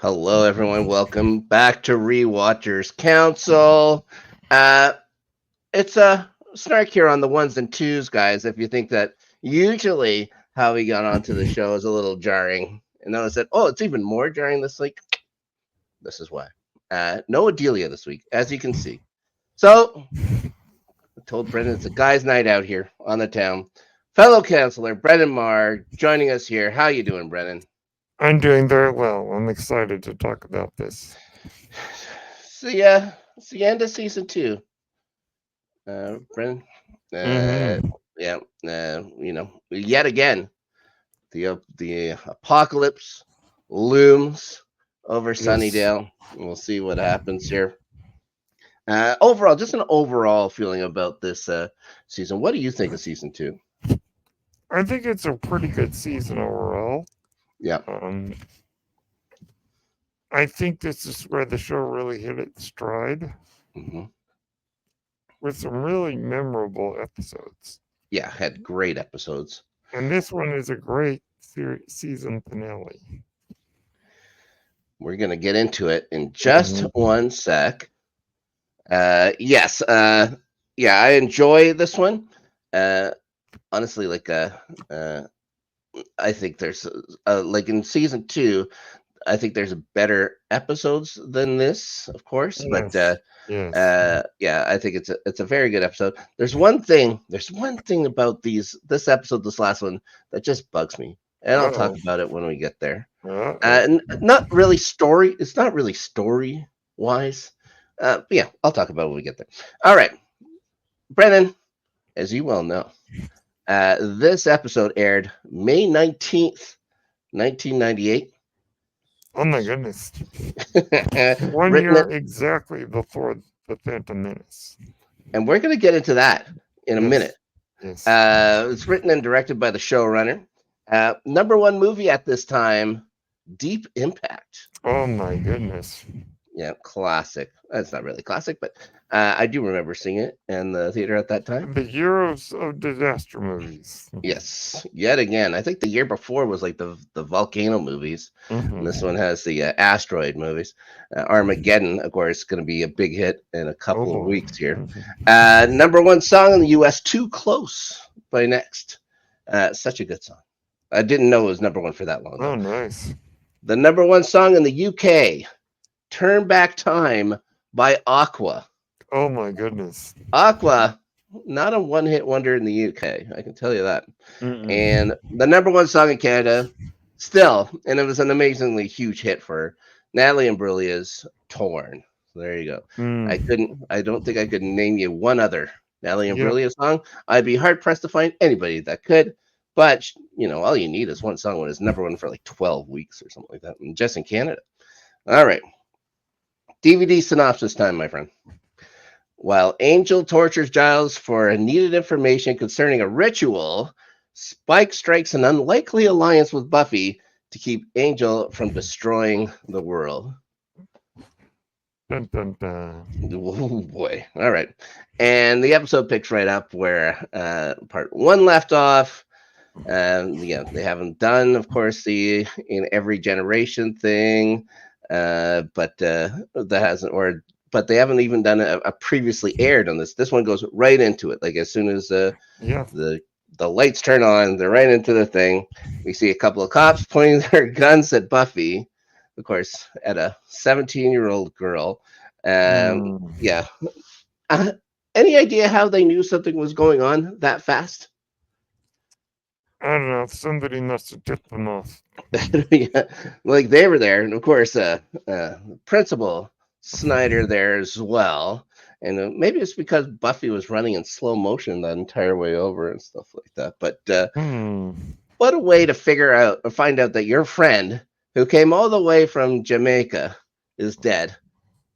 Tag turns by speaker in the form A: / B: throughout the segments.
A: Hello, everyone. Welcome back to Rewatchers Council. Uh, it's a snark here on the ones and twos, guys. If you think that usually how we got onto the show is a little jarring, and notice that it's even more jarring this week. This is why. No Adelia this week, as you can see. So I told Brendan it's a guys' night out here on the town. Fellow counselor Brendan Marr joining us here. How you doing, Brendan?
B: I'm doing very well. I'm excited to talk about this.
A: So yeah, it's the end of season two. Brennan. Uh,
B: Mm-hmm.
A: yeah. Yet again, the apocalypse looms over
B: Yes.
A: Sunnydale. We'll see what happens here. Overall, just an overall feeling about this season. What do you think of season two?
B: I think it's a pretty good season overall.
A: Yeah.
B: Um, I think this is where the show really hit its stride
A: hmm
B: with some really memorable episodes.
A: Yeah. Had great episodes.
B: And this one is a great season finale.
A: We're gonna get into it in just
B: Mm-hmm.
A: one sec. Yes. Yeah. I enjoy this one. Uh, honestly, uh I think there's like in season two, I think there's better episodes than this, of course, but
B: Yes. Yes.
A: yeah, I think it's a very good episode. There's one thing about this episode, this last one, that just bugs me, and I'll talk
B: Uh-oh.
A: about it when we get there.
B: Uh-oh.
A: Not really story. It's not really story wise. But yeah, I'll talk about it when we get there. All right, Brennan, as you well know, this episode aired May 19th, 1998.
B: Oh my goodness. 1
A: Written
B: year
A: it,
B: exactly before the Phantom Menace.
A: and we're going to get into that in a minute.
B: Yes. Yes.
A: It's written and directed by the showrunner. Number one movie at this time, Deep Impact.
B: Oh my goodness.
A: Yeah, classic. It's not really classic, but I do remember seeing it in the theater at that time.
B: The heroes of disaster movies.
A: Yes, yet again. I think the year before was like the volcano movies, and this
B: Mm-hmm.
A: one has the asteroid movies. Armageddon, of course, going to be a big hit in a
B: Oh
A: couple of
B: boy.
A: weeks here.
B: Mhm.
A: Number one song in the U.S. "Too Close" by Next. Such a good song. I didn't know it was number one for that long
B: Oh,
A: though.
B: nice.
A: The number one song in the UK, "Turn Back Time" by Aqua.
B: Oh my goodness.
A: Aqua, not a one-hit wonder in the UK, I can tell you that.
B: Mm-mm.
A: And the number one song in Canada, still, and it was an amazingly huge hit for Natalie Imbruglia's "Torn." So there you go.
B: Mm.
A: I don't think I could name you one other Natalie
B: Yep.
A: Imbruglia song. I'd be hard pressed to find anybody that could. But all you need is one song when it's number one for like 12 weeks or something like that, and just in Canada. All right, DVD synopsis time, my friend. While Angel tortures Giles for needed information concerning a ritual, Spike strikes an unlikely alliance with Buffy to keep Angel from destroying the world.
B: Dun, dun, dun.
A: Oh boy. All right. And the episode picks right up where part one left off. Yeah, they haven't done, of course, the in every generation thing, that hasn't, or but they haven't even done a previously aired on this. This one goes right into it. Like as soon as
B: Yeah.
A: the the lights turn on, they're right into the thing. We see a couple of cops pointing their guns at Buffy, of course, at a 17-year-old girl.
B: Mm.
A: Yeah. Uh, any idea how they knew something was going on that fast?
B: I don't know. Somebody must have tipped them off.
A: Yeah, like they were there, and of course, Principal Snyder there as well. And maybe it's because Buffy was running in slow motion the entire way over and stuff like that. But
B: Hmm.
A: what a way to figure out or find out that your friend, who came all the way from Jamaica, is dead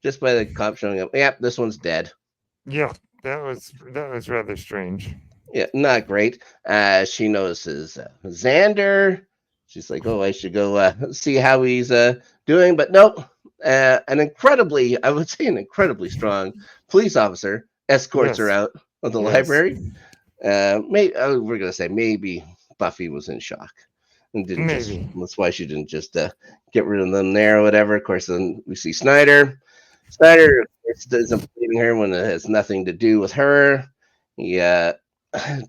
A: just by the cop showing up. Yep, this one's dead.
B: Yeah. That was rather strange.
A: Yeah, not great. She notices Xander. She's like, "Oh, I should go see how he's doing." But nope. I would say, an incredibly strong police officer escorts her
B: Yes.
A: out of the
B: Yes.
A: library. We're gonna say maybe Buffy was in shock. and didn't just.
B: Maybe.
A: That's why she didn't just get rid of them there or whatever. Of course, then we see Snyder. Snyder, of course, isn't blaming her when it has nothing to do with her. He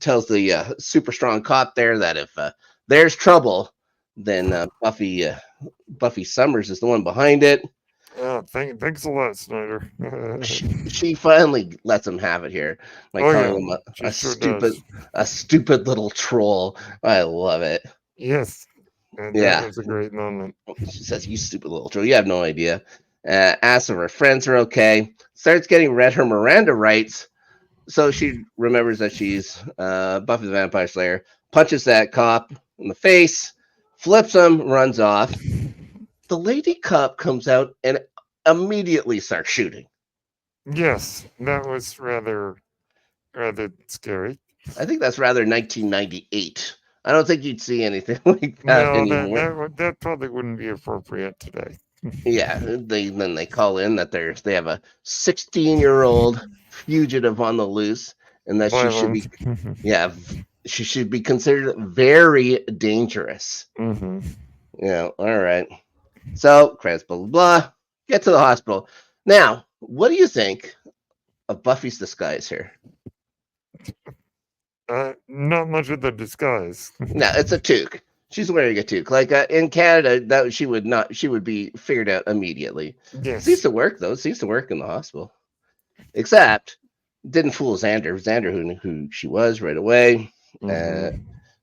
A: tells the super strong cop there that if there's trouble, then Buffy Summers is the one behind it.
B: Thanks a lot, Snyder.
A: She finally lets him have it here by
B: Oh
A: calling
B: yeah,
A: him
B: she sure does.
A: a stupid little troll. I love it.
B: Yes, and that
A: Yeah,
B: was a great moment.
A: she says, "You stupid little troll. You have no idea." Asks if her friends are okay. Starts getting read her Miranda rights, so she remembers that she's Buffy the Vampire Slayer. Punches that cop in the face, flips him, runs off. The lady cop comes out and immediately starts shooting.
B: Yes, that was rather scary.
A: I think that's rather 1998. I don't think you'd see anything like that
B: No,
A: anymore.
B: that probably wouldn't be appropriate today.
A: Yeah, they call in that they have a 16-year-old fugitive on the loose, and that she should
B: Violent.
A: be yeah she should be considered very dangerous.
B: Hmm.
A: Yeah, all right. So credits, blah blah blah. Get to the hospital. Now, what do you think of Buffy's disguise here?
B: Not much of the disguise.
A: No, it's a toque. She's wearing a toque. Like in Canada, that she would not. She would be figured out immediately. Seems
B: Yes.
A: to work though. Seems to work in the hospital. Except didn't fool Xander. Xander who knew who she was right away. Uh,
B: Hmm.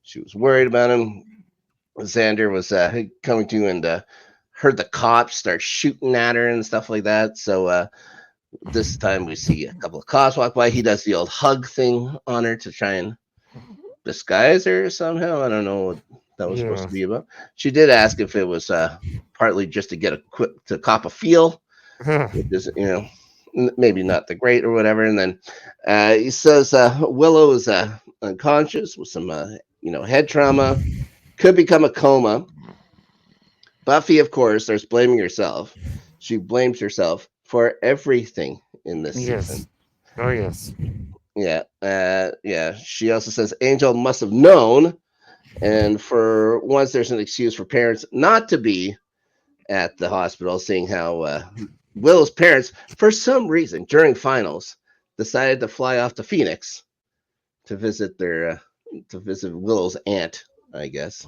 A: she was worried about him. Xander was coming to and heard the cops start shooting at her and stuff like that. So this time we see a couple of cops walk by. He does the old hug thing on her to try and disguise her somehow. I don't know what that was supposed
B: Yeah.
A: to be about. She did ask if it was partly just to get a quick to cop a feel, which is maybe not the great or whatever. And then he says Willow is unconscious with some head trauma, could become a coma. Buffy, of course, starts blaming herself. She blames herself for everything in this season.
B: Yes. Oh yes.
A: Yeah. She also says Angel must have known, and for once, there's an excuse for parents not to be at the hospital, seeing how Willow's parents, for some reason, during finals, decided to fly off to Phoenix to visit Willow's aunt, I guess.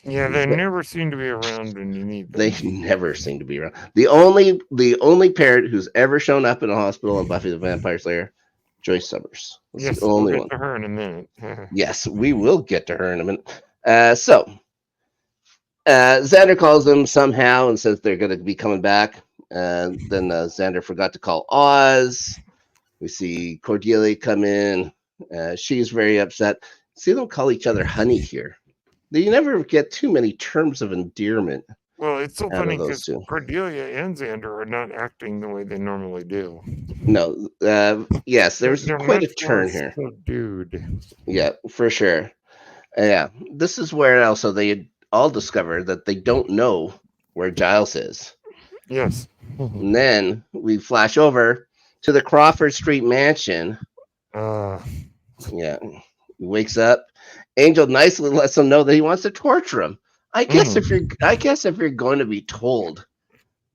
B: Yeah, they never seem to be around when you need
A: They
B: them.
A: never seem to be around. The only parent who's ever shown up in a hospital in Buffy the Vampire Slayer, Joyce Summers. That's the
B: Yes, we'll
A: only
B: get
A: one.
B: to her in a minute.
A: Yes, we will get to her in a minute. Xander calls them somehow and says they're going to be coming back. Then Xander forgot to call Oz. We see Cordelia come in. She's very upset. See them call each other honey here. You never get too many terms of endearment
B: Well, it's so
A: out
B: funny
A: of those
B: because
A: two.
B: Cordelia and Xander are not acting the way they normally do.
A: No, yes, there's
B: They're
A: quite
B: much
A: a
B: more
A: turn here.
B: subdued.
A: Yeah, for sure. Yeah, this is where also they all discover that they don't know where Giles is.
B: Yes.
A: And then we flash over to the Crawford Street mansion.
B: uh,
A: Yeah, he wakes up. Angel nicely lets him know that he wants to torture him. I guess if you're going to be told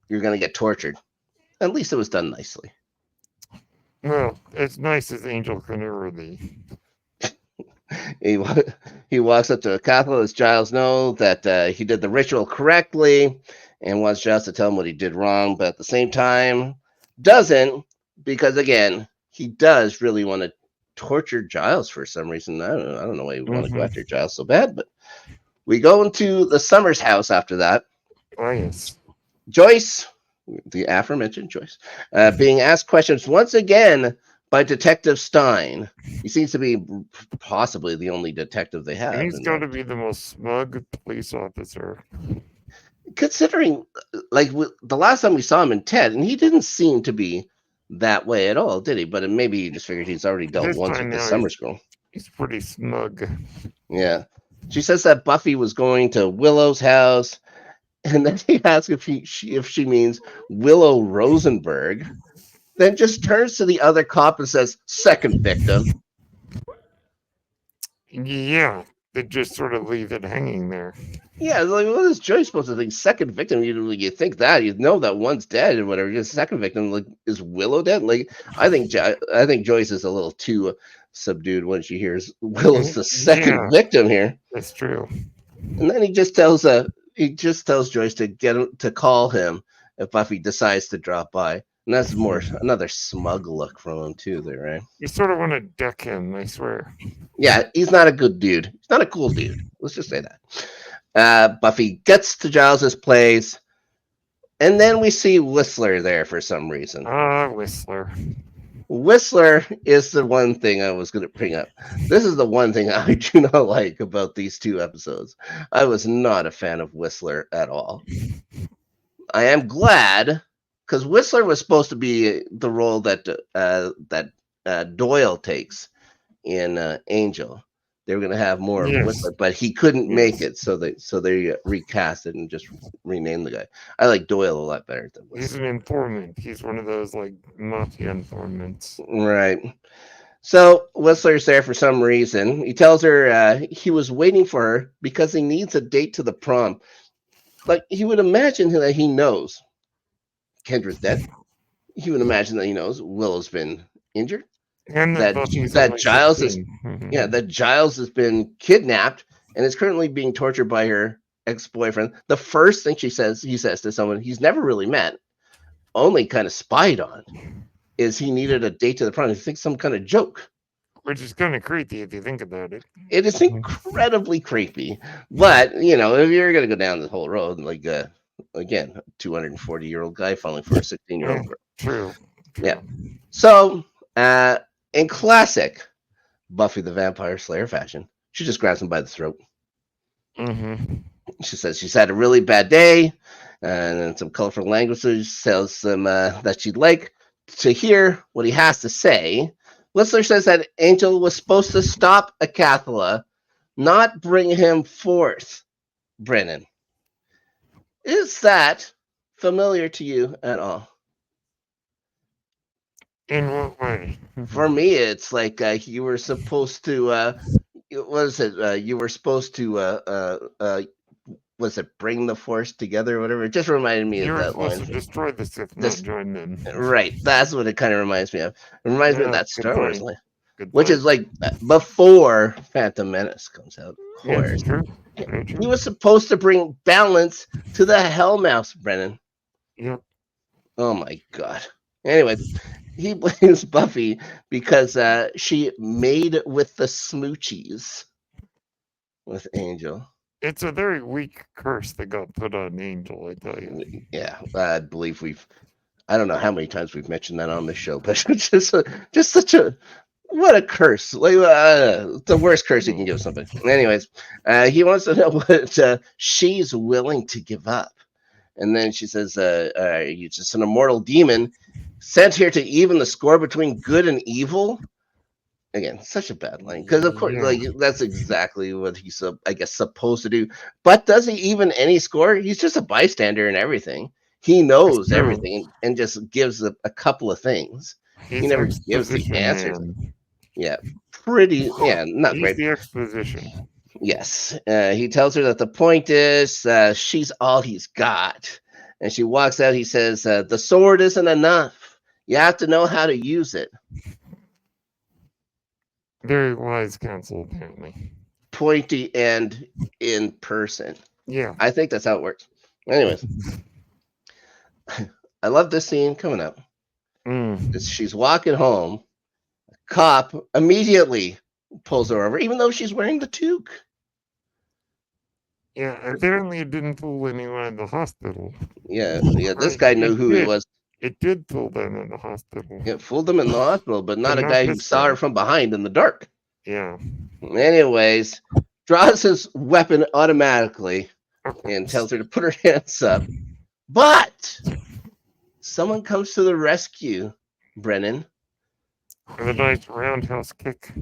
A: you're going to get tortured, at least it was done nicely.
B: well, as nice as Angel can ever be.
A: He he walks up to a couple, lets Giles know that he did the ritual correctly, and wants Giles to tell him what he did wrong, but at the same time doesn't, because again he does really want to torture Giles for some reason. I don't know why he would want to go
B: Hmm.
A: after Giles so bad, but we go into the Summers house after that.
B: Oh, yes.
A: Joyce, the aforementioned Joyce, being asked questions once again by Detective Stein. He seems to be possibly the only detective they
B: And
A: have.
B: he's got to be the most smug police officer.
A: Considering, like, the last time we saw him in Ted, and he didn't seem to be that way at all, did he? But maybe he just figured he's already dealt
B: This
A: once
B: time
A: with the
B: now,
A: Summers girl.
B: he's pretty smug.
A: Yeah. She says that Buffy was going to Willow's house, and then he asks if she means Willow Rosenberg. Then just turns to the other cop and says, "Second victim."
B: Yeah. They just sort of leave it hanging there.
A: Yeah, like what is Joyce supposed to think? Second victim, you think that you know that one's dead or whatever. Your second victim, like, is Willow dead? Like, I think Joyce is a little too subdued when she hears Willow's the second
B: Yeah,
A: victim here,
B: that's true.
A: and then he just tells Joyce to to call him if Buffy decides to drop by, and that's more another smug look from him too. There, right?
B: You sort of want to deck him, I swear.
A: Yeah, he's not a good dude. He's not a cool dude. Let's just say that. Buffy gets to Giles's place, and then we see Whistler there for some reason.
B: Whistler.
A: Whistler is the one thing I was going to bring up. This is the one thing I do not like about these two episodes. I was not a fan of Whistler at all. I am glad, because Whistler was supposed to be the role that Doyle takes in Angel. They were going to have more of Whistler, but he couldn't make it, so they recast it and just renamed the guy. I like Doyle a lot better than Whistler.
B: He's an informant. He's one of those like mafia informants.
A: Right. So Whistler's there for some reason. He tells her he was waiting for her because he needs a date to the prom. Like, he would imagine that he knows Kendra's dead. He would imagine that he knows Willow's been injured.
B: And
A: that Giles is that Giles has been kidnapped and is currently being tortured by her ex-boyfriend. The first thing he says to someone he's never really met, only kind of spied on, is he needed a date to the prom. He thinks some kind of joke.
B: Which is kind of creepy if you think about it.
A: It is incredibly creepy. But, you know, if you're going to go down the whole road, like, again, a 240-year-old guy falling for a 16-year-old girl.
B: True.
A: Yeah. So, in classic Buffy the Vampire Slayer fashion, she just grabs him by the throat.
B: Mm-hmm.
A: She says she's had a really bad day, and in some colorful language, tells them that she'd like to hear what he has to say. Whistler says that Angel was supposed to stop Acathala, not bring him forth. Brennan, is that familiar to you at all?
B: In what way?
A: For me, it's like you were supposed to. What is it? You were supposed to. Was it bring the force together or whatever? It just reminded me of that line.
B: You're supposed to destroy the Sith, not join them.
A: Right. That's what it kind of reminds me of. It reminds me of that Star Wars line,
B: which
A: is like before Phantom Menace comes out. Of course.
B: Yeah,
A: he was supposed to bring balance to the Hellmouth, Brennan.
B: Yep.
A: Oh my God. Anyway, he blames Buffy because she made with the smoochies with Angel.
B: It's a very weak curse that got put on Angel, I tell you.
A: Yeah, I believe I don't know how many times we've mentioned that on the show, but just such a, what a curse. Like, the worst curse you can give somebody. Anyways, he wants to know what she's willing to give up. And then she says, you're just an immortal demon sent here to even the score between good and evil. Again, such a bad line, because of course, like, that's exactly what he's, I guess, supposed to do. But does he even any score? He's just a bystander and everything. He knows everything and just gives a couple of things. He never gives the answers. Yeah, not great.
B: The exposition.
A: Yes, he tells her that the point is she's all he's got, and she walks out. He says, "The sword isn't enough. You have to know how to use it."
B: Very wise counsel, apparently.
A: Pointy and in person.
B: Yeah.
A: I think that's how it works. Anyways, I love this scene coming up. She's walking home. A cop immediately pulls her over, even though she's wearing the toque.
B: Yeah, apparently it didn't fool anyone in the hospital.
A: Yeah, this guy knew who he was.
B: It did fool them in the hospital.
A: It fooled them in the hospital, but not a guy who saw her from behind in the dark.
B: Yeah.
A: Anyways, draws his weapon automatically and tells her to put her hands up. But someone comes to the rescue, Brennan.
B: With a nice roundhouse kick.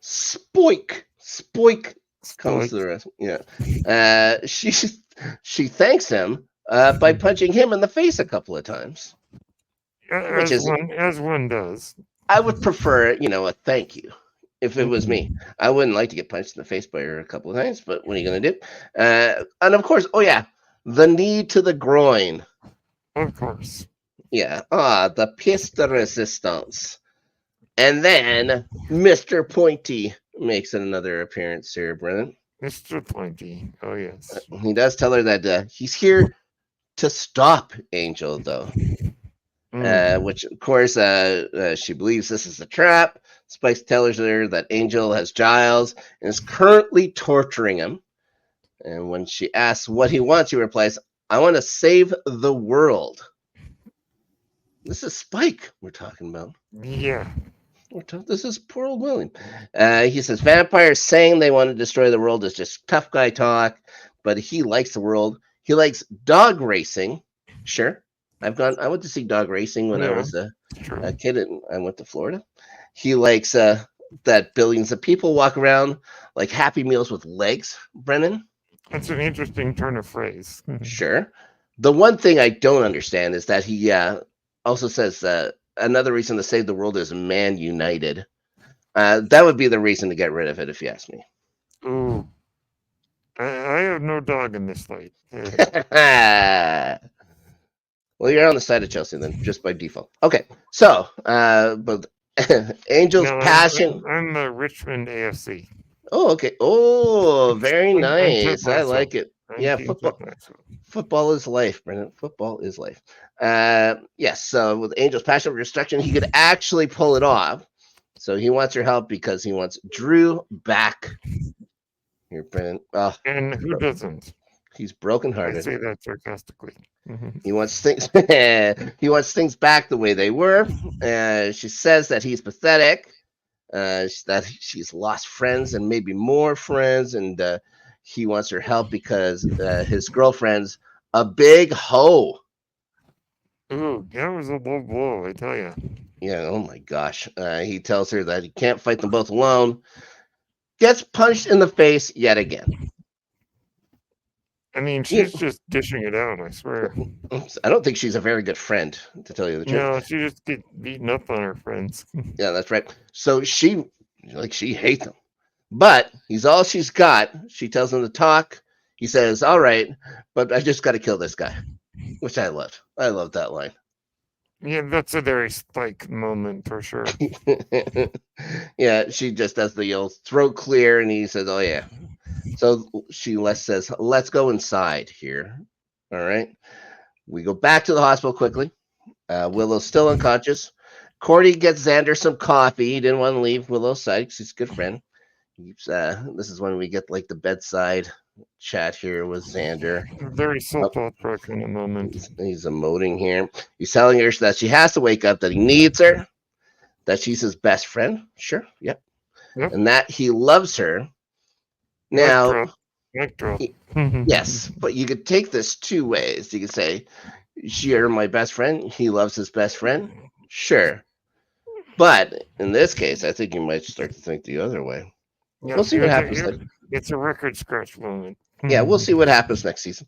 A: Spoik comes to the rescue. Yeah. She thanks him by punching him in the face a couple of times.
B: As one does.
A: I would prefer, a thank you. if it was me. I wouldn't like to get punched in the face by her a couple of times, but what are you going to do? And of course, oh yeah, the knee to the groin.
B: Of course.
A: Yeah, the pièce de résistance. And then Mr. Pointy makes another appearance here, Brennan.
B: Mr. Pointy. Oh, yes.
A: He does tell her that he's here to stop Angel, though. Which, of course, she believes this is a trap. Spike tells her that Angel has Giles and is currently torturing him. And when she asks what he wants, he replies, I want to save the world. This is Spike we're talking about.
B: Yeah.
A: This is poor old William. He says vampires saying they want to destroy the world is just tough guy talk, but he likes the world. He likes dog racing. Sure. I went to see dog racing when I was a kid and I went to Florida. He likes that billions of people walk around like Happy Meals with legs, Brennan.
B: That's an interesting turn of phrase.
A: Sure. The one thing I don't understand is that he also says another reason to save the world is man united. That would be the reason to get rid of it, if you ask me.
B: Ooh. I have no dog in this fight.
A: Well, you're on the side of Chelsea then, just by default. Okay, so, but Angel's passion.
B: I'm the Richmond AFC.
A: Oh, okay. Oh, very nice. I like it. Yeah, football is life, Brendan. Football is life. Yes, so with Angel's passion for destruction, he could actually pull it off. So he wants her help because he wants Drew back. Here, Brendan. Oh,
B: and who doesn't?
A: He's brokenhearted.
B: I say that sarcastically.
A: He wants things. He wants things back the way they were. She says that he's pathetic. That she's lost friends and maybe more friends, and he wants her help because his girlfriend's a big hoe.
B: Ooh, that was a low blow, I tell you.
A: Yeah, oh my gosh. He tells her that he can't fight them both alone. Gets punched in the face yet again.
B: I mean, she's just dishing it out, I swear.
A: I don't think she's a very good friend, to tell you the truth.
B: No, she just gets beaten up on her friends.
A: Yeah, that's right. So she hates him. But he's all she's got. She tells him to talk. He says, all right, but I just got to kill this guy, which I loved. I loved that line.
B: Yeah, that's a very Spike moment for sure.
A: Yeah, she just does the old throat clear, and he says, oh, yeah. So she says, let's go inside here. All right. We go back to the hospital quickly. Willow's still unconscious. Cordy gets Xander some coffee. He didn't want to leave Willow's side because he's a good friend. This is when we get like the bedside chat here with Xander.
B: Very soap opera kind of moment.
A: He's emoting here. He's telling her that she has to wake up, that he needs her, that she's his best friend. Sure. Yep. And that he loves her. Now, yes, but you could take this two ways. You could say, you're my best friend. He loves his best friend. Sure. But in this case, I think you might start to think the other way. Yeah, we'll see what happens.
B: It's a record scratch moment.
A: Yeah, we'll see what happens next season.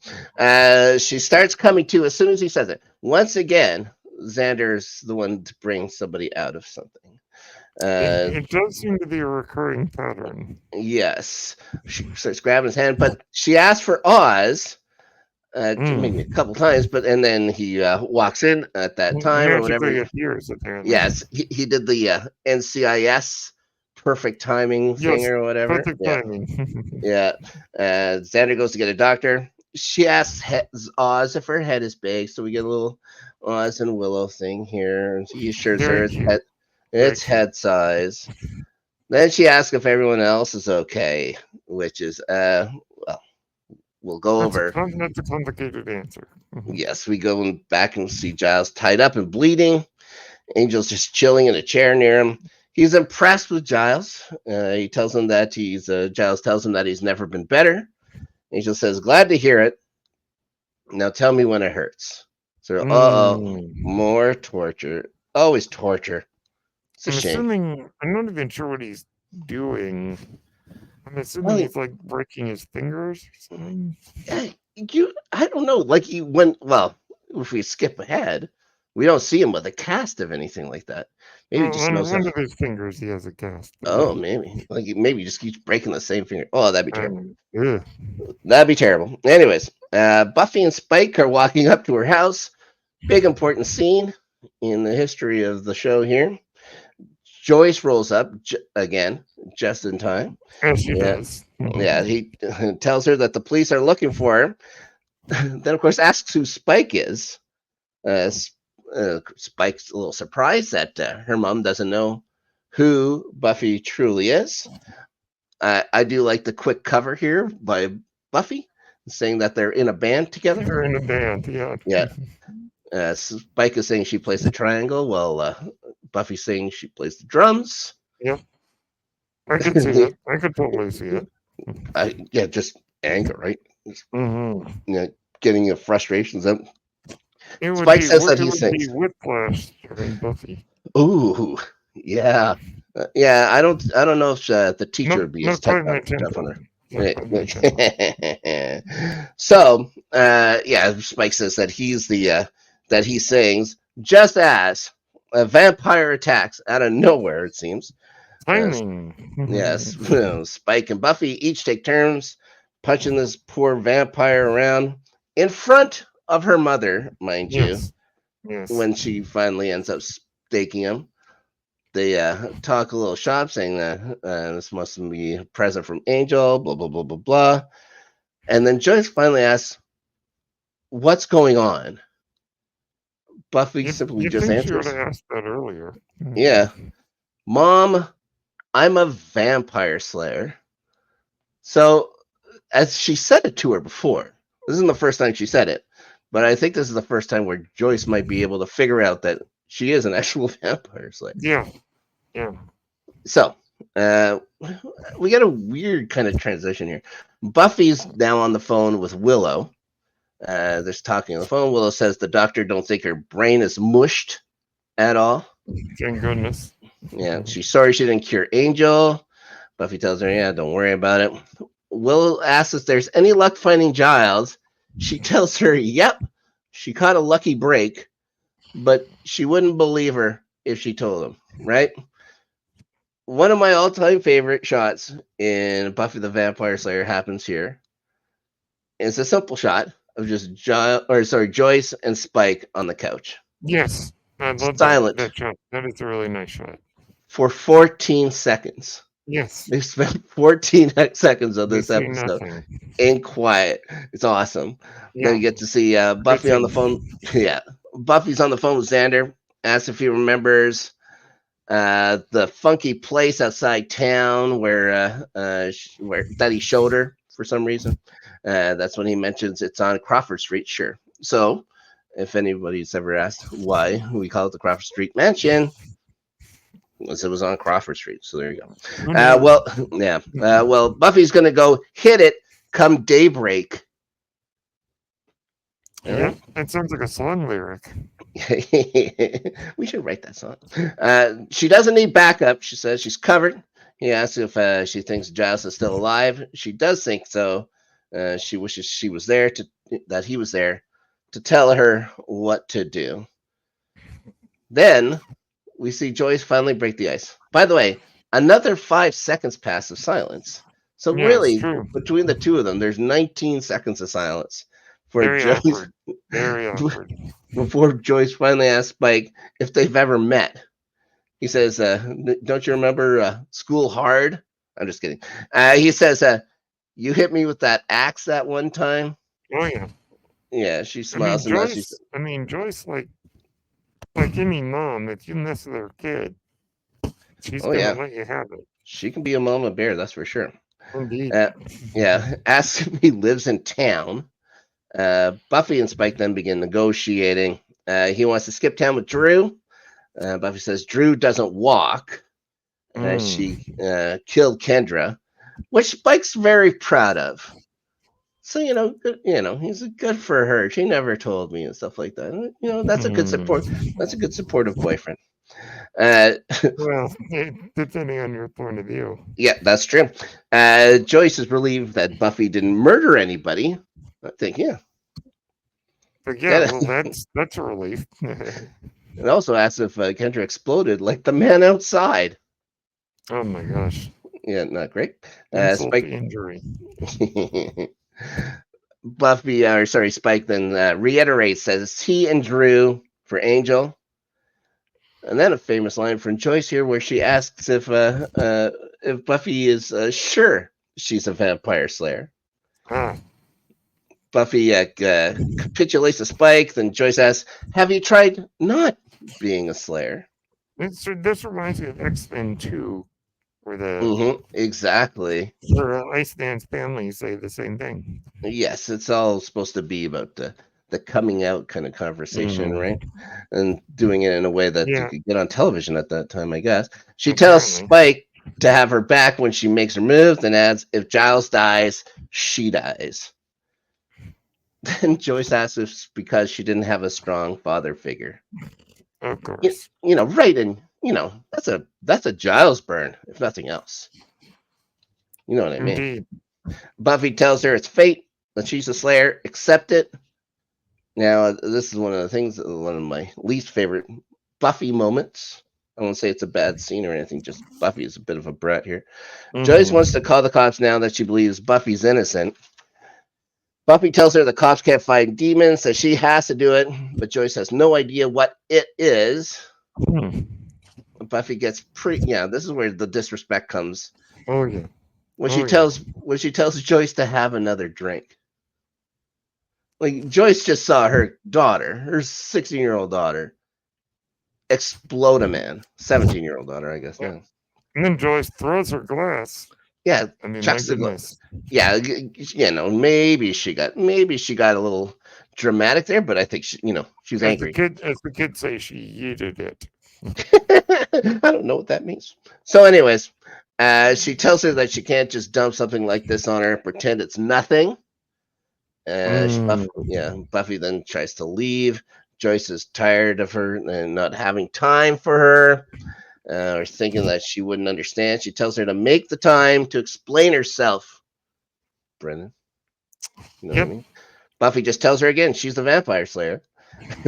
A: She starts coming to as soon as he says it. Once again, Xander's the one to bring somebody out of something.
B: It does seem to be a recurring pattern.
A: Yes. She starts grabbing his hand, but she asks for Oz maybe a couple times, and then he walks in at that time or whatever.
B: Appears,
A: yes, he did the NCIS perfect timing thing or whatever.
B: Perfect timing.
A: Yeah. Xander goes to get a doctor. She asks Oz if her head is big, so we get a little Oz and Willow thing here. He assures her it's head size. Then she asks if everyone else is okay, which is, we'll go over.
B: That's a complicated answer.
A: Yes, we go back and see Giles tied up and bleeding. Angel's just chilling in a chair near him. He's impressed with Giles. He tells him that Giles tells him that he's never been better. Angel says, glad to hear it. Now tell me when it hurts. So, more torture. Always torture.
B: I'm not even sure what he's doing. I'm assuming he's like breaking his fingers or something.
A: I don't know. Like if we skip ahead, We don't see him with a cast of anything like that. Maybe he
B: Well,
A: just
B: on
A: knows
B: one
A: how.
B: of his fingers, he has a cast.
A: Oh, maybe maybe he just keeps breaking the same finger. Oh, that'd be terrible.
B: Ugh.
A: That'd be terrible. Anyways, Buffy and Spike are walking up to her house. Big important scene in the history of the show here. Joyce rolls up again, just in time.
B: As she
A: Yeah,
B: does.
A: yeah. He tells her that the police are looking for her. Then, of course, asks who Spike is. Spike's a little surprised that her mom doesn't know who Buffy truly is. I do like the quick cover here by Buffy saying that they're in a band together.
B: They're in a band, yeah.
A: Yeah. Spike is saying she plays the triangle, while Buffy's saying she plays the drums.
B: Yep. I could see it. I could totally see it.
A: Yeah, just anger, right?
B: Mm-hmm.
A: You know, getting your frustrations out.
B: It would
A: Spike
B: be,
A: says that
B: it
A: he
B: would be
A: sings.
B: Whiplash during Buffy.
A: Ooh, yeah, yeah. I don't know if the teacher would be as
B: Not
A: tough
B: quite my tempo.
A: on her. So, yeah, Spike says that he's the that he sings just as a vampire attacks out of nowhere. It seems.
B: Timing.
A: Yes, Spike and Buffy each take turns punching this poor vampire around in front of her mother, mind you.
B: Yes.
A: When she finally ends up staking him, they talk a little shop, saying that this must be a present from Angel, blah, blah, blah, blah, blah. And then Joyce finally asks, what's going on? Buffy simply just answers.
B: You would have asked that earlier.
A: Yeah. Mom, I'm a vampire slayer. So, as she said it to her before, this isn't the first time she said it, but I think this is the first time where Joyce might be able to figure out that she is an actual vampire slayer.
B: Yeah. Yeah.
A: So, we got a weird kind of transition here. Buffy's now on the phone with Willow. They're talking on the phone. Willow says the doctor don't think her brain is mushed at all.
B: Thank goodness.
A: Yeah, she's sorry she didn't cure Angel. Buffy tells her, yeah, don't worry about it. Willow asks if there's any luck finding Giles. She tells her, yep, she caught a lucky break, but she wouldn't believe her if she told him, right? One of my all-time favorite shots in Buffy the Vampire Slayer happens here. It's a simple shot of just Joyce and Spike on the couch.
B: Yes, I love that shot. That is a really nice shot.
A: For 14 seconds.
B: Yes.
A: They spent 14 seconds of this episode in quiet. It's awesome. Yeah. Then you get to see Buffy on the phone. Yeah. Buffy's on the phone with Xander. Asks if he remembers the funky place outside town where that he showed her for some reason. That's when he mentions it's on Crawford Street. Sure. So if anybody's ever asked why we call it the Crawford Street Mansion, it was on Crawford Street. So there you go. Well, yeah. Well, Buffy's gonna go hit it come daybreak.
B: Yeah, that sounds like a song lyric.
A: We should write that song. She doesn't need backup. She says she's covered. He asks if she thinks Giles is still alive. She does think so. She wishes he was there to tell her what to do. Then we see Joyce finally break the ice. By the way, another 5 seconds pass of silence. So really, between the two of them, there's 19 seconds of silence for
B: Very
A: Joyce.
B: Awkward. Very awkward.
A: Before Joyce finally asks Spike if they've ever met. He says, don't you remember school hard? I'm just kidding. He says, you hit me with that axe that one time.
B: Oh, yeah.
A: Yeah, she smiles.
B: Joyce, like any mom, if you mess with her kid, she's going to let you have it.
A: She can be a mama bear, that's for sure.
B: Indeed.
A: Yeah, asks if he lives in town. Buffy and Spike then begin negotiating. He wants to skip town with Drew. Buffy says Drew doesn't walk. She killed Kendra, which Spike's very proud of. So he's good for her. She never told me and stuff like that. That's a good support. That's a good supportive boyfriend.
B: Well, depending on your point of view.
A: Yeah, that's true. Joyce is relieved that Buffy didn't murder anybody. I think, yeah.
B: But yeah, well, that's a relief.
A: It also asks if Kendra exploded like the man outside.
B: Oh my gosh.
A: Yeah, not great.
B: Insult
A: Spike.
B: to injury.
A: Spike then reiterates, says he and Drew for Angel. And then a famous line from Joyce here where she asks if Buffy is sure she's a vampire slayer.
B: Ah.
A: Buffy capitulates to Spike. Then Joyce asks, have you tried not being a slayer?
B: This reminds me of X-Men 2, where
A: exactly.
B: Where Iceland's family say the same thing.
A: Yes, it's all supposed to be about the coming out kind of conversation, right? And doing it in a way that you could get on television at that time, I guess. She tells Spike to have her back when she makes her move, then adds, if Giles dies, she dies. Then Joyce asks if it's because she didn't have a strong father figure.
B: Of course.
A: Right, and that's a Giles burn, if nothing else. You know what I mean?
B: Indeed.
A: Buffy tells her it's fate, that she's a slayer, accept it. Now, this is one of my least favorite Buffy moments. I won't say it's a bad scene or anything, just Buffy is a bit of a brat here. Joyce wants to call the cops now that she believes Buffy's innocent. Buffy tells her the cops can't find demons, so she has to do it, but Joyce has no idea what it is. Buffy gets this is where the disrespect comes.
B: Oh yeah.
A: When she tells Joyce to have another drink. Like, Joyce just saw her 16-year-old daughter, explode a man. 17-year-old daughter, I guess. Yeah.
B: And then Joyce throws her glass.
A: Yeah,
B: I mean, my goodness.
A: Yeah, maybe she got a little dramatic there, but I think she's angry.
B: As the kids say, she yeeted it.
A: I don't know what that means. So, anyways, she tells her that she can't just dump something like this on her and pretend it's nothing. Buffy then tries to leave. Joyce is tired of her and not having time for her, or thinking that she wouldn't understand. She tells her to make the time to explain herself. Brennan, you know what I mean? Buffy just tells her again she's the vampire slayer.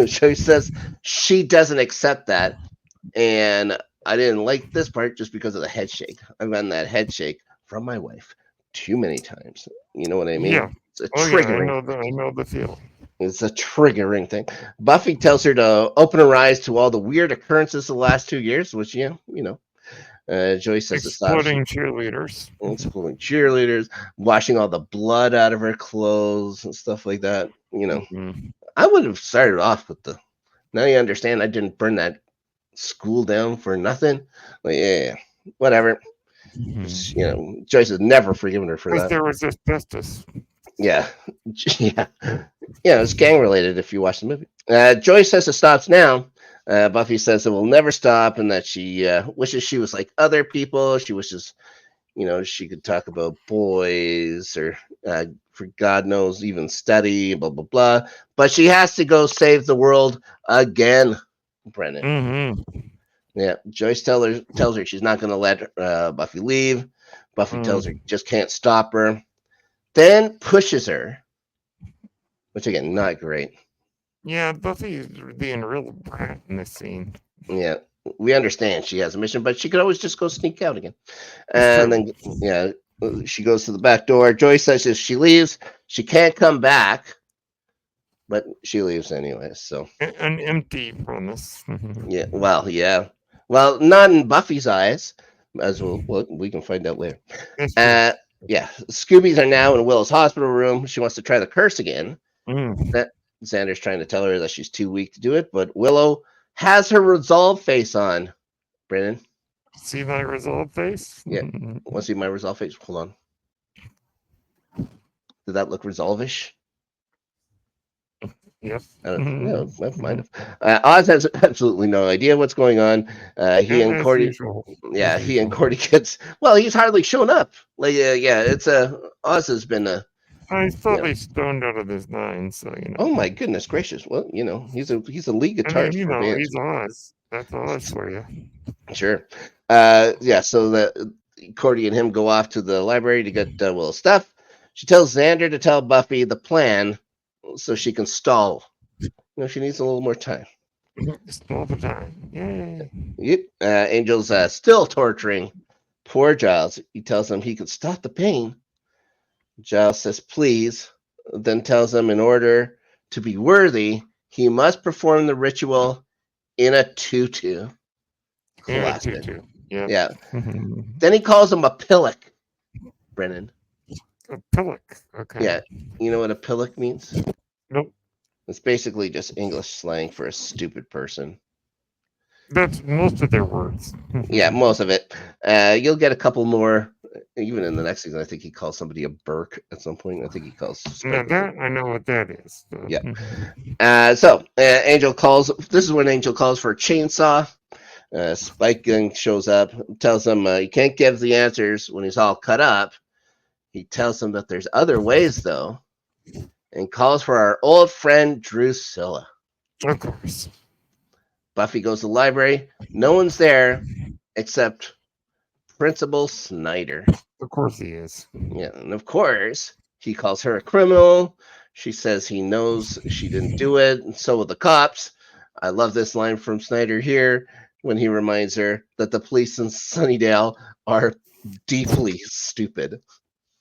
A: Joyce says she doesn't accept that, and I didn't like this part just because of the head shake. I've gotten that head shake from my wife too many times. You know what I mean?
B: Yeah.
A: It's a triggering.
B: Yeah, I know the feel.
A: It's a triggering thing. Buffy tells her to open her eyes to all the weird occurrences of the last 2 years, which Joyce says
B: exploding cheerleaders,
A: washing all the blood out of her clothes and stuff like that. I would have started off with now you understand I didn't burn that school down for nothing. Like, yeah, whatever. Joyce has never forgiven her for that.
B: There was asbestos.
A: Yeah. It's gang related if you watch the movie. Joyce says it stops now. Buffy says it will never stop, and that she wishes she was like other people. She wishes, she could talk about boys or, for God knows, even study, blah, blah, blah. But she has to go save the world again, Brennan. Yeah, Joyce tells her she's not going to let Buffy leave. Buffy tells her just can't stop her. Then pushes her, which again, not great.
B: Yeah, Buffy's being a real brat in this scene.
A: Yeah, we understand she has a mission, but she could always just go sneak out again. And then, she goes to the back door. Joyce says if she leaves, she can't come back, but she leaves anyway. So
B: an empty promise.
A: Well, not in Buffy's eyes, as we can find out later. Scoobies are now in Willow's hospital room. She wants to try the curse again. Xander's trying to tell her that she's too weak to do it, but Willow has her resolve face on. Brennan,
B: see my resolve face?
A: Yeah, want to see my resolve face? Hold on. Did that look resolve-ish?
B: Yep.
A: Mind. Oz has absolutely no idea what's going on. He and Cordy gets. Well, he's hardly shown up. Like, it's Oz has been a.
B: He's probably stoned out of his mind, so
A: Oh my goodness gracious! Well, he's a lead guitarist.
B: He's Oz. That's Oz for you.
A: Sure. So that Cordy and him go off to the library to get Willow's stuff. She tells Xander to tell Buffy the plan so she can stall No, she needs a little more time.
B: Still the time. Yay.
A: Yep. Angel's still torturing poor Giles. He tells him he could stop the pain. Giles says please, then tells him in order to be worthy, he must perform the ritual in a tutu. Classic.
B: Yeah.
A: Yeah. Then he calls him a pillock, Brennan.
B: A pillock. Okay.
A: Yeah. You know what a pillock means?
B: Nope.
A: It's basically just English slang for a stupid person.
B: That's most of their words.
A: Yeah, most of it. You'll get a couple more, even in the next season. I think he calls somebody a Burke at some point. I think he calls.
B: Now that I know what that is.
A: Yeah. So Angel calls. This is when Angel calls for a chainsaw. Spike then shows up, tells him he can't give the answers when he's all cut up. He tells him that there's other ways though, and calls for our old friend Drusilla.
B: Of course.
A: Buffy goes to the library. No one's there except Principal Snyder.
B: Of course he is.
A: Yeah, and of course he calls her a criminal. She says he knows she didn't do it, and so will the cops. I love this line from Snyder here when he reminds her that the police in Sunnydale are deeply stupid.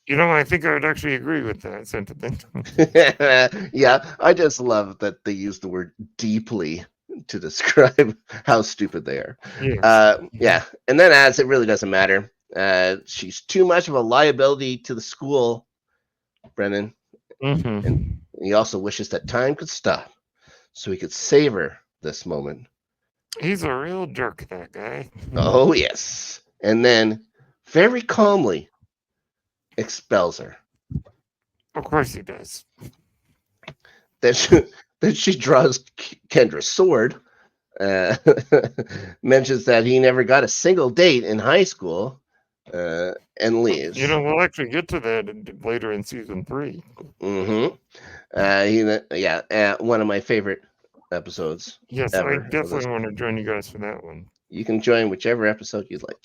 B: You know, I think I would actually agree with that sentiment.
A: Yeah, I just love that they use the word deeply to describe how stupid they are.
B: Yes.
A: Yeah, and then adds it really doesn't matter. She's too much of a liability to the school, Brennan. And he also wishes that time could stop so he could savor this moment.
B: He's a real jerk, that guy.
A: Oh, yes. And then, very calmly, expels her.
B: Of course he does.
A: Then she draws Kendra's sword, mentions that he never got a single date in high school, and leaves.
B: You know, we'll actually get to that later in season 3.
A: One of my favorite episodes.
B: Yes, I definitely want to join you guys for that one.
A: You can join whichever episode you'd like.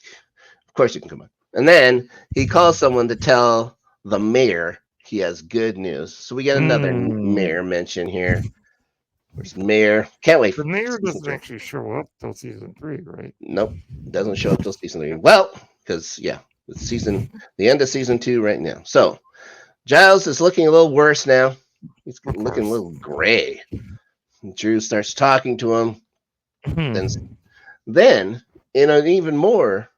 A: Of course you can come on. And then he calls someone to tell the mayor he has good news. So we get another mayor mention here. Where's Mayor? Can't wait.
B: The mayor doesn't actually show up till season 3, right?
A: Nope, doesn't show up till season 3. Well, because it's the end of season 2 right now. So Giles is looking a little worse now. He's looking a little gray. Drew starts talking to him. Then in an even more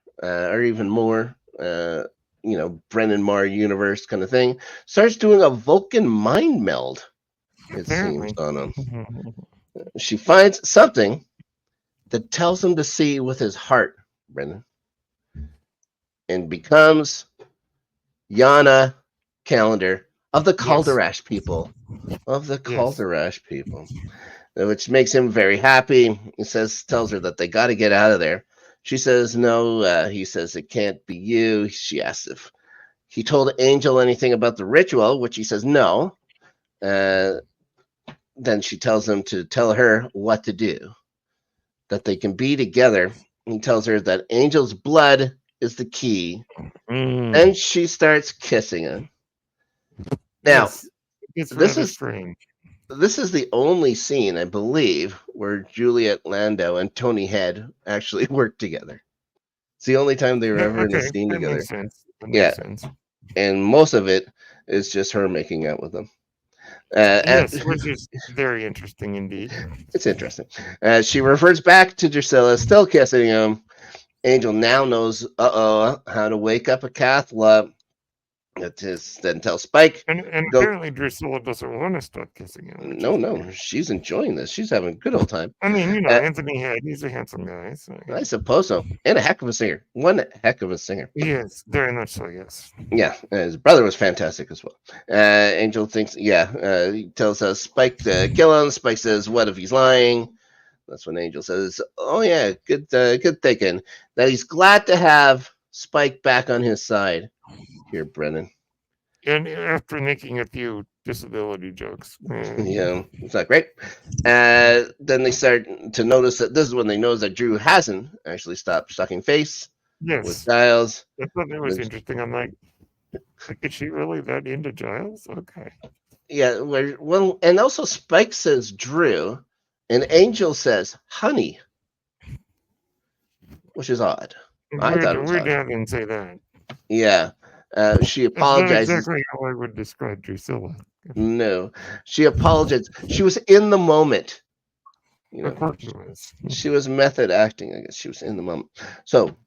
A: Brennan Marr universe kind of thing, starts doing a Vulcan mind meld. It seems on him. She finds something that tells him to see with his heart, Brennan, and becomes Yana Calendar of the Calderash people. Which makes him very happy. He tells her that they got to get out of there. She says no. He says it can't be you. She asks if he told Angel anything about the ritual, which he says no. Then she tells him to tell her what to do, that they can be together. He tells her that Angel's blood is the key. And she starts kissing him. Now, this is the only scene, I believe, where Juliet Landau and Tony Head actually worked together. It's the only time they were ever in a scene together.
B: Makes sense. That makes sense.
A: And most of it is just her making out with them.
B: Which is very interesting indeed.
A: It's interesting. She refers back to Drusilla, still kissing him. Angel now knows, how to wake up a Catholic. Then tell Spike.
B: And apparently Drusilla doesn't want to stop kissing him.
A: No, she's enjoying this. She's having a good old time.
B: I mean, Anthony Head, he's a handsome guy. So.
A: I suppose so. And a heck of a singer. One heck of a singer.
B: Yes, very much so, yes.
A: Yeah, his brother was fantastic as well. Angel thinks, he tells us Spike to kill him. Spike says, what if he's lying? That's when Angel says, oh yeah, good thinking. That he's glad to have Spike back on his side. Here, Brennan.
B: And after making a few disability jokes.
A: Yeah, it's not great. Then they start to notice that this is when they notice that Drew hasn't actually stopped sucking face with Giles.
B: I thought that was interesting. I'm like, is she really that into Giles? Okay.
A: Yeah, well, and also Spike says Drew, And Angel says, honey, which is odd. I thought it was
B: Weird
A: odd.
B: to have him say that.
A: Yeah. She
B: That's not
A: apologizes.
B: exactly how I would describe Drusilla.
A: No. She apologized. She was in the moment.
B: Of course it was.
A: She was method acting, I guess. She was in the moment. So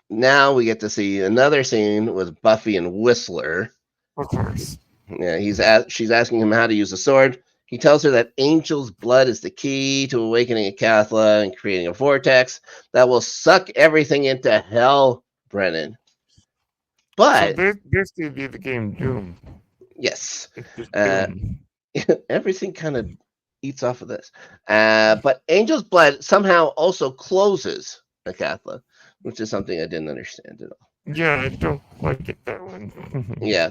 A: now we get to see another scene with Buffy and Whistler.
B: Of course.
A: Yeah, she's asking him how to use the sword. He tells her that Angel's blood is the key to awakening a Cathla and creating a vortex that will suck everything into hell, Brennan. But
B: so this could be the game Doom.
A: yes,
B: It's just Doom.
A: everything kind of eats off of this. But Angel's blood somehow also closes a Cathla, which is something I didn't understand at all.
B: Yeah, I don't like it that one.
A: Yeah,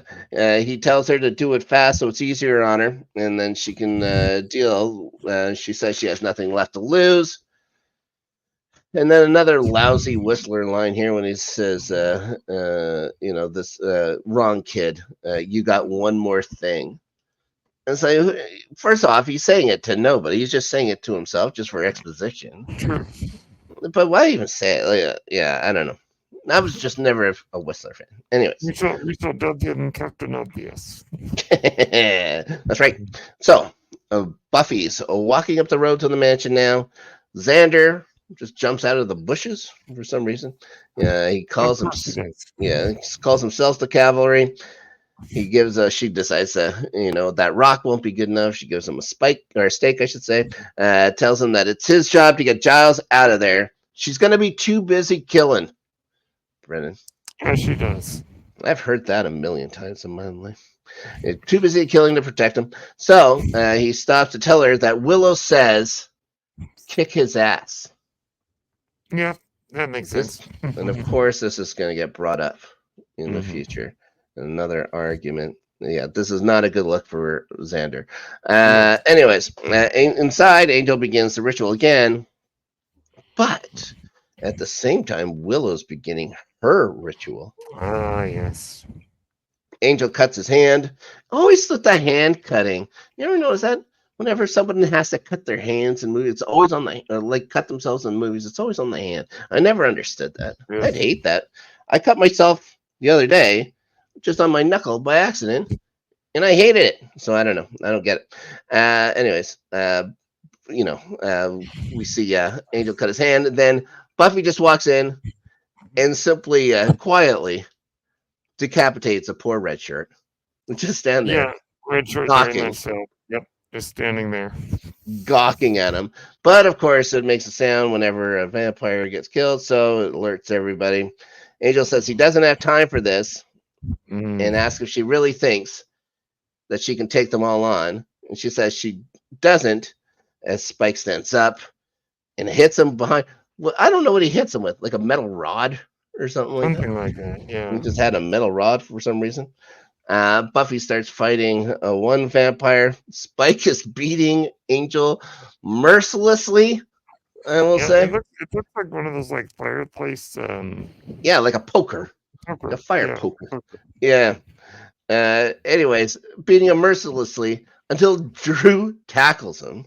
A: he tells her to do it fast so it's easier on her, and then she can deal. She says she has nothing left to lose. And then another lousy Whistler line here when he says, this wrong kid, you got one more thing. And so, first off, he's saying it to nobody. He's just saying it to himself, just for exposition.
B: True.
A: But why even say it? Like, yeah, I don't know. I was just never a Whistler fan. Anyways.
B: We saw Dudley and Captain Obvious.
A: That's right. So, Buffy's walking up the road to the mansion now. Xander just jumps out of the bushes for some reason. Yeah, he calls him. Yeah, he calls himself the cavalry. He gives she decides that rock won't be good enough. She gives him a spike or a stake, I should say. Tells him that it's his job to get Giles out of there. She's gonna be too busy killing. Brennan.
B: As she does.
A: I've heard that a million times in my life. Too busy killing to protect him. So he stops to tell her that Willow says, kick his ass.
B: Yeah, that makes sense.
A: And of course, this is going to get brought up in the future. Another argument. Yeah, this is not a good look for Xander. Anyways, inside, Angel begins the ritual again. But at the same time, Willow's beginning her ritual.
B: Ah, yes.
A: Angel cuts his hand. Always with the hand cutting. You ever notice that? Whenever someone has to cut their hands in movies, it's always on the cut themselves in movies. It's always on the hand. I never understood that. Yes. I'd hate that. I cut myself the other day, just on my knuckle by accident, and I hated it. So I don't know. I don't get it. Anyways, we see Angel cut his hand, and then Buffy just walks in and simply, quietly decapitates a poor red shirt. Just stand there.
B: Yeah, red shirt gawking. Yep, just standing there.
A: Gawking at him. But of course, it makes a sound whenever a vampire gets killed, so it alerts everybody. Angel says he doesn't have time for this and asks if she really thinks that she can take them all on. And she says she doesn't, as Spike stands up and hits him behind. Well, I don't know what he hits him with, like a metal rod or something like that.
B: Something like that, yeah.
A: He just had a metal rod for some reason. Buffy starts fighting one vampire. Spike is beating Angel mercilessly, I will say.
B: It looks like one of those like fireplace.
A: Yeah, like a poker. Like a fire poker. Yeah. Anyways, beating him mercilessly until Drew tackles him.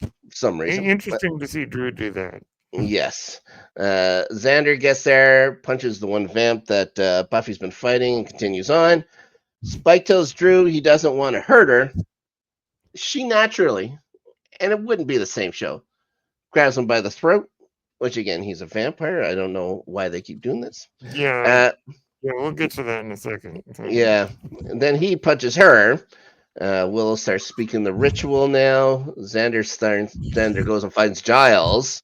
A: For some reason.
B: Interesting to see Drew do that.
A: Yes. Xander gets there, punches the one vamp that Buffy's been fighting, and continues on. Spike tells Drew he doesn't want to hurt her. She naturally, and it wouldn't be the same show, grabs him by the throat, which again, he's a vampire. I don't know why they keep doing this.
B: Yeah. We'll get to that in a second.
A: Yeah. And then he punches her. Willow starts speaking the ritual now. Xander goes and finds Giles.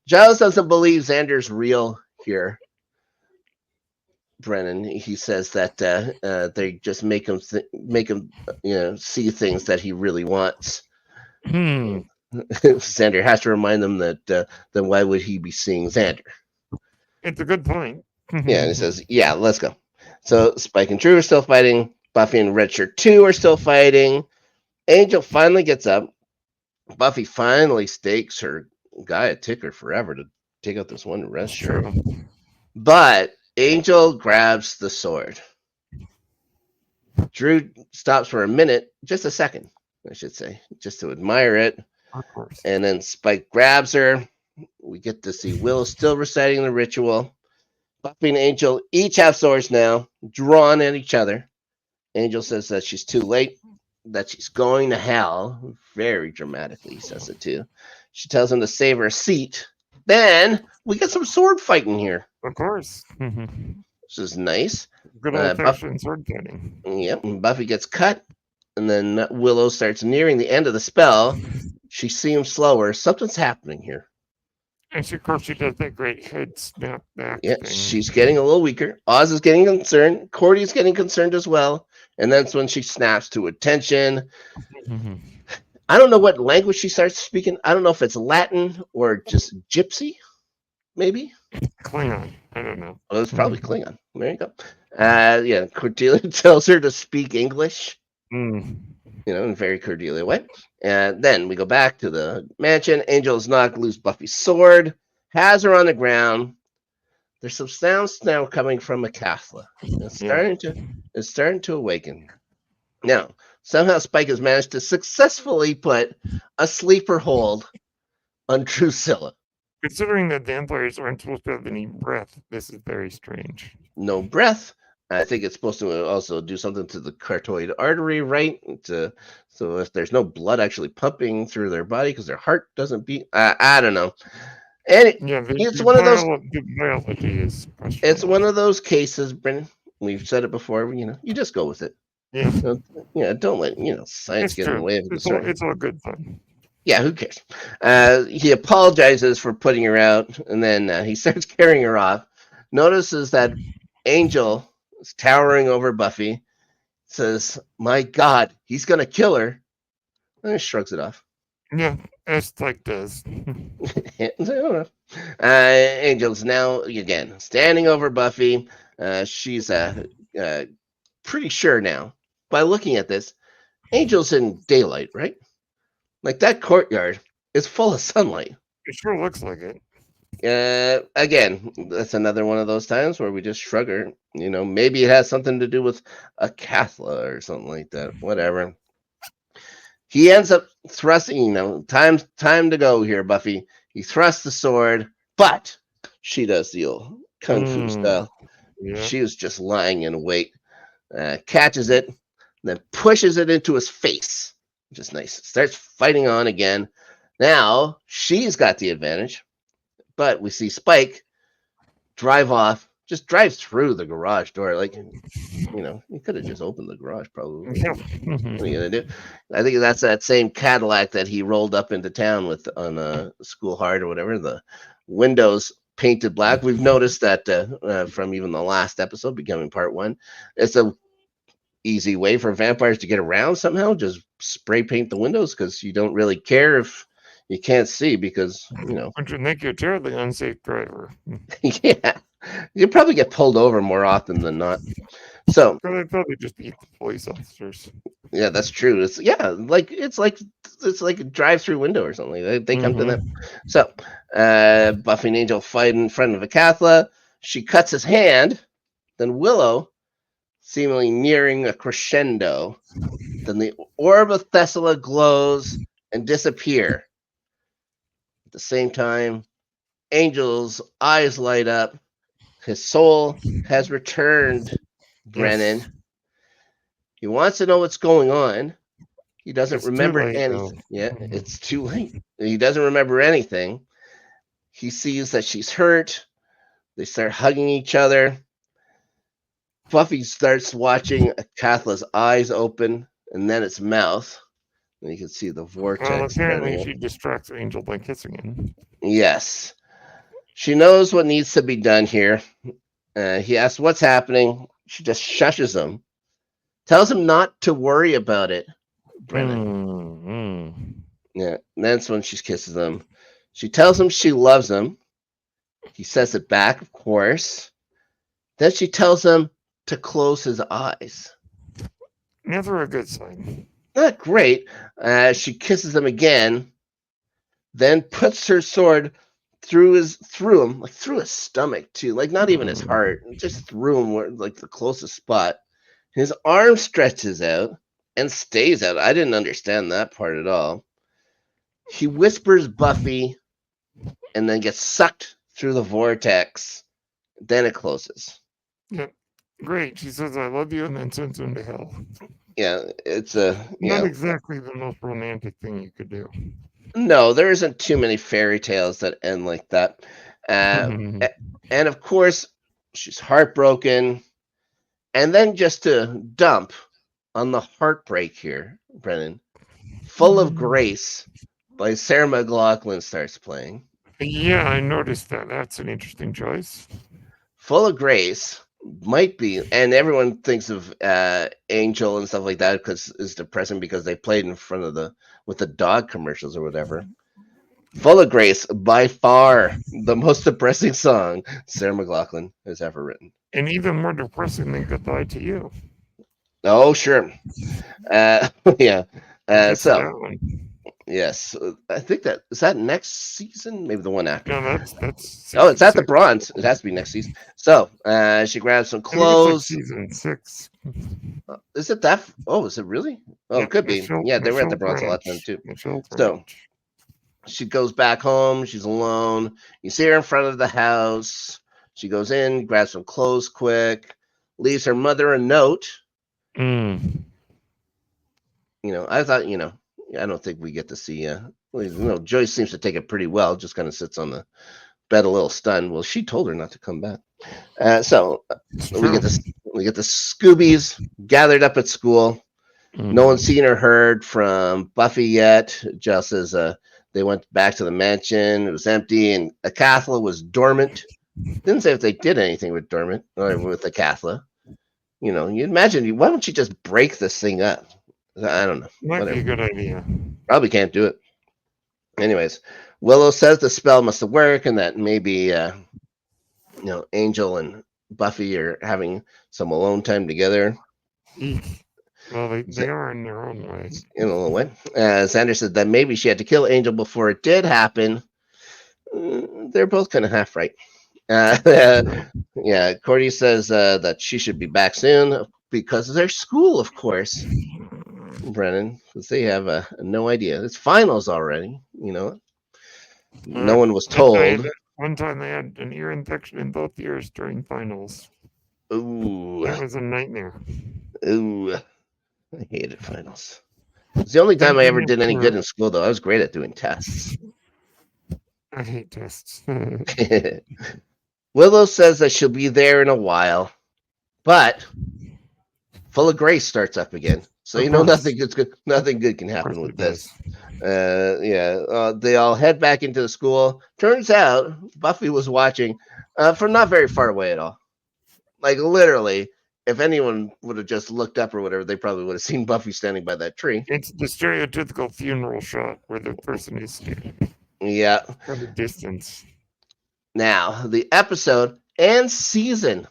A: Giles doesn't believe Xander's real here, Brennan. He says that they just make him see things that he really wants. Xander has to remind them that then why would he be seeing Xander?
B: It's a good point.
A: Yeah, and he says, yeah, let's go. So Spike and Drew are still fighting. Buffy and Redshirt 2 are still fighting. Angel finally gets up. Buffy finally stakes her guy. It took her forever to take out this one red shirt. But Angel grabs the sword. Drew stops for a minute, just a second, I should say, just to admire it.
B: Of course.
A: And then Spike grabs her. We get to see Willow still reciting the ritual. Buffy and Angel each have swords now, drawn at each other. Angel says that she's too late, that she's going to hell. Very dramatically, he says it too. She tells him to save her a seat. Then we get some sword fighting here.
B: Of course.
A: This is nice.
B: Good old-fashioned sword fighting.
A: Yep. Buffy gets cut, and then Willow starts nearing the end of the spell. She seems slower. Something's happening here.
B: And of course, she does that great head snap back
A: Yeah,
B: thing.
A: she's getting a little weaker. Oz is getting concerned. Cordy's getting concerned as well. And that's when she snaps to attention. I don't know what language she starts speaking. I don't know if it's Latin or just Gypsy, maybe.
B: Klingon. I don't know.
A: Oh, it's probably Klingon. There you go. Yeah, Cordelia tells her to speak English. You know, in a very Cordelia way. And then we go back to the mansion. Angel's knocked loose Buffy's sword, has her on the ground. There's some sounds now coming from McLachlan. It's starting to awaken. Now, somehow Spike has managed to successfully put a sleeper hold on Drusilla.
B: Considering that vampires aren't supposed to have any breath, this is very strange.
A: No breath. I think it's supposed to also do something to the carotid artery, right? So if there's no blood actually pumping through their body because their heart doesn't beat, I don't know. And it's one of those.
B: Biology is
A: It's one of those cases, Brennan. We've said it before. You know, you just go with it.
B: Yeah.
A: So, don't let science get in the way of the story.
B: It's all good fun.
A: Yeah, who cares? He apologizes for putting her out, and then he starts carrying her off. Notices that Angel is towering over Buffy. Says, "My God, he's gonna kill her." And he shrugs it off.
B: Yeah, as Spike does.
A: Angel's now again standing over Buffy. She's pretty sure now by looking at this. Angel's in daylight, right? Like that courtyard is full of sunlight.
B: It sure looks like it.
A: Again, that's another one of those times where we just shrug her. You know, maybe it has something to do with a Cathla or something like that. Whatever. He ends up thrusting, time to go here, Buffy. He thrusts the sword, but she does the old kung fu style. Yeah. She was just lying in wait, catches it, then pushes it into his face, which is nice. Starts fighting on again. Now she's got the advantage, but we see Spike drive off, just drives through the garage door. Like, he could have just opened the garage probably. What are you gonna do? I think that's that same Cadillac that he rolled up into town with on School Hard or whatever. The windows painted black. We've noticed that from even the last episode, becoming part 1. It's a easy way for vampires to get around somehow. Just spray paint the windows because you don't really care if you can't see because,
B: Which would make you a terribly unsafe driver.
A: Yeah. You probably get pulled over more often than not. So
B: they probably just beat the police officers.
A: Yeah, that's true. It's like a drive-through window or something. They come to them. So Buffy and Angel fight in front of a Cathla. She cuts his hand. Then Willow, seemingly nearing a crescendo. Then the orb of Thessala glows and disappear. At the same time, Angel's eyes light up. His soul has returned, Brennan. Yes. He wants to know what's going on. He doesn't remember anything. Yeah, it's too late. He doesn't remember anything. He sees that she's hurt. They start hugging each other. Buffy starts watching Cathla's eyes open and then its mouth. And you can see the vortex.
B: Well, apparently she distracts Angel by kissing him.
A: Yes. She knows what needs to be done here. He asks what's happening. She just shushes him. Tells him not to worry about it, Brennan. Yeah, and that's when she kisses him. She tells him she loves him. He says it back, of course. Then she tells him to close his eyes.
B: Never a good sign.
A: Not great. She kisses him again, then puts her sword through him, like through his stomach too, like not even his heart, just through him, where like the closest spot. His arm stretches out and stays out. I didn't understand that part at all. He whispers Buffy and then gets sucked through the vortex. Then it closes.
B: Yeah. Great. She says, I love you, and then sends him to hell.
A: Yeah, it's
B: Not exactly the most romantic thing you could do.
A: No, there isn't too many fairy tales that end like that. And of course, she's heartbroken. And then just to dump on the heartbreak here, Brennan, Full of Grace by Sarah McLachlan starts playing.
B: Yeah, I noticed that. That's an interesting choice.
A: Full of Grace might be, and everyone thinks of Angel and stuff like that because it's depressing because they played in front of with the dog commercials or whatever. Full of Grace, by far the most depressing song Sarah McLachlan has ever written.
B: And even more depressing than Goodbye to You.
A: Oh, sure. Yeah. So, yes, I think is that next season? Maybe the one after.
B: No, that's.
A: Oh, it's at the Bronze. It has to be next season. So, she grabs some clothes.
B: Season 6.
A: Is it that? Oh, is it really? Oh, yeah, it could be. Yeah, they were at the Bronze a lot of time too. So, she goes back home. She's alone. You see her in front of the house. She goes in, grabs some clothes quick, leaves her mother a note. I thought, I don't think we get to see, Joyce seems to take it pretty well, just kind of sits on the bed a little stunned. Well, she told her not to come back. So we get the Scoobies gathered up at school. No one's seen or heard from Buffy yet. Giles says they went back to the mansion. It was empty, and Acathla was dormant. Didn't say if they did anything with dormant or with Acathla. You'd imagine, why don't you just break this thing up? I don't know.
B: Might be a good idea.
A: Probably can't do it. Anyways, Willow says the spell must have worked and that maybe, Angel and Buffy are having some alone time together.
B: Well, they are in their own way.
A: In a little way. Xander said that maybe she had to kill Angel before it did happen. They're both kind of half right. Yeah, Cordy says that she should be back soon because of their school, of course. Brennan, because they have no idea. It's finals already, No one was told.
B: One time they had an ear infection in both ears during finals.
A: Ooh.
B: That was a nightmare.
A: Ooh. I hated finals. It's the only time I ever did any good in school, though. I was great at doing tests.
B: I hate tests.
A: Willow says that she'll be there in a while, but Full of Grace starts up again. So nothing good can happen with this. They all head back into the school. Turns out Buffy was watching from not very far away at all. Like literally, if anyone would have just looked up or whatever, they probably would have seen Buffy standing by that tree.
B: It's the stereotypical funeral shot where the person is standing.
A: Yeah.
B: From a distance.
A: Now, the episode and season,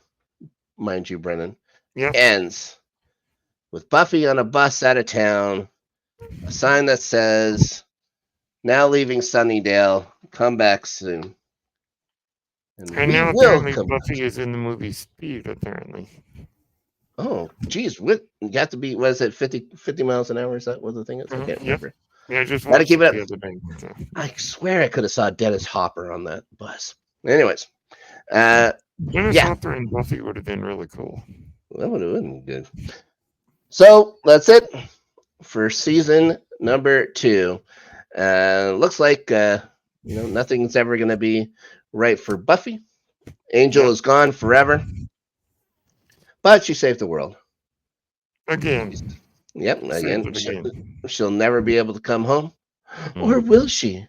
A: mind you, Brennan, ends with Buffy on a bus out of town, a sign that says, now leaving Sunnydale, come back soon.
B: And now apparently Buffy is in the movie Speed, apparently.
A: Oh, geez. You have to be, what is it, 50 miles an hour? Is that what the thing is? I can't remember.
B: Yeah, I just
A: gotta keep it up.
B: The other day, so.
A: I swear I could have saw Dennis Hopper on that bus. Anyways.
B: Dennis Hopper and Buffy would have been really cool.
A: That would have been good. So that's it for season number 2. Looks like nothing's ever going to be right for Buffy. Angel is gone forever, but she saved the world
B: again.
A: Yep, again. She'll never be able to come home, or will she?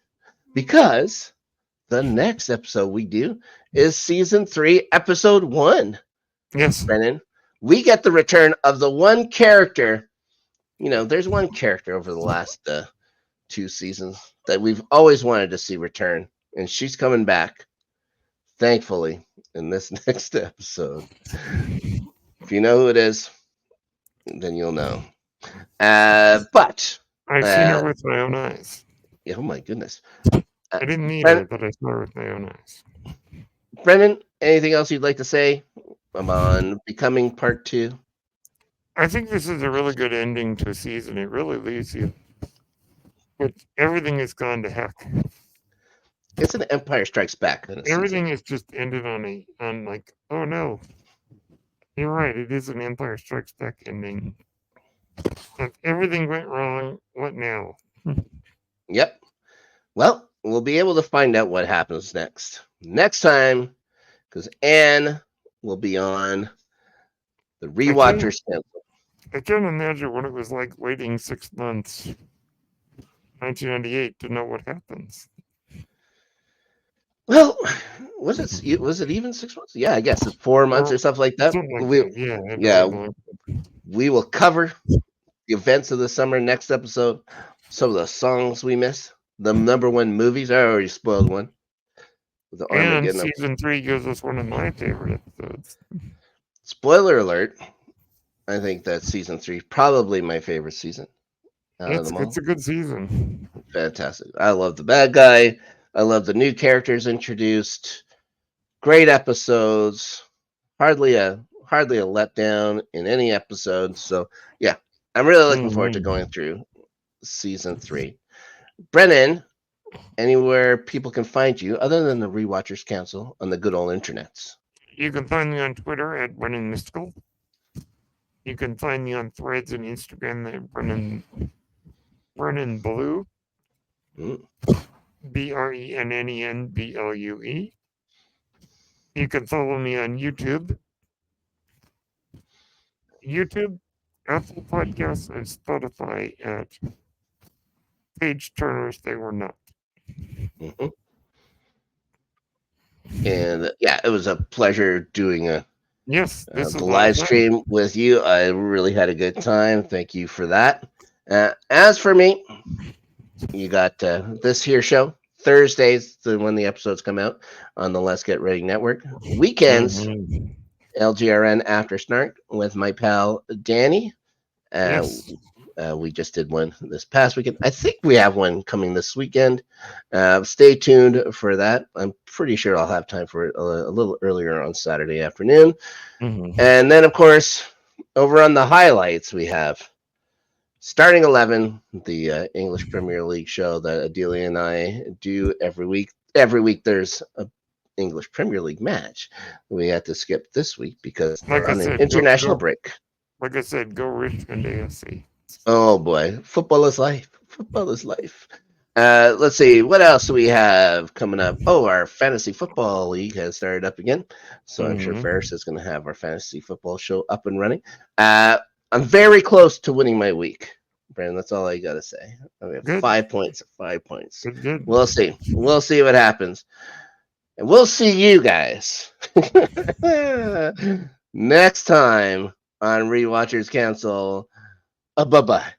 A: Because the next episode we do is season 3, episode 1.
B: Yes,
A: Brennan. We get the return of the one character. There's one character over the last 2 seasons that we've always wanted to see return, and she's coming back, thankfully, in this next episode. If you know who it is, then you'll know. But
B: I've seen her with my own eyes.
A: Oh my goodness!
B: I didn't need her, but I saw her with my own eyes.
A: Brennan, anything else you'd like to say on Becoming Part 2?
B: I think this is a really good ending to a season. It really leaves you but everything has gone to heck.
A: It's an Empire Strikes Back in a
B: Everything
A: season.
B: has just ended on like, oh no, you're right, it is an Empire Strikes Back ending. If everything went wrong, what now?
A: Yep. Well, we'll be able to find out what happens next time, because Anne will be on the Rewatchers Council.
B: I can't imagine what it was like waiting 6 months, 1998, to know what happens.
A: Well, was it even 6 months? Yeah, I guess it's 4 months or something like that.
B: Something like that.
A: Yeah, we will cover the events of the summer next episode. Some of the songs we missed, the number one movies. I already spoiled one. The
B: And
A: Armageddon.
B: season 3 gives us one of my favorite episodes.
A: Spoiler alert. I think that season 3 probably my favorite season out of them all.
B: It's a good season.
A: Fantastic. I love the bad guy. I love the new characters introduced. Great episodes. Hardly a letdown in any episode. So yeah, I'm really looking forward to going through season 3. Brennan, anywhere people can find you other than the Rewatchers Council on the good old internets?
B: You can find me on Twitter at Brennan Mystical. You can find me on Threads and Instagram at Brennan Blue. BRENNENBLUE. You can follow me on YouTube, Apple Podcasts, and Spotify at Page Turners They Were Not.
A: Mm-hmm. And yeah, it was a pleasure doing the live stream with you. I really had a good time. Thank you for that. As for me, you got this here show Thursdays when the episodes come out on the Let's Get Ready Network. Weekends, LGRN After Snark with my pal Danny.
B: Yes.
A: We just did one this past weekend. I think we have one coming this weekend. Stay tuned for that. I'm pretty sure I'll have time for it a little earlier on Saturday afternoon. And then, of course, over on the highlights, we have Starting 11, the English Premier League show that Adelia and I do every week. Every week there's a English Premier League match. We had to skip this week because we're on an international break.
B: Like I said, go Richmond AFC.
A: Oh boy, football is life. Football is life. Let's see, what else do we have coming up? Oh, our fantasy football league has started up again, so I'm sure Ferris is going to have our fantasy football show up and running. I'm very close to winning my week, Brandon. That's all I got to say. I have 5 points. 5 points.
B: Good.
A: We'll see. We'll see what happens, and we'll see you guys next time on Rewatchers Council. Bye-bye.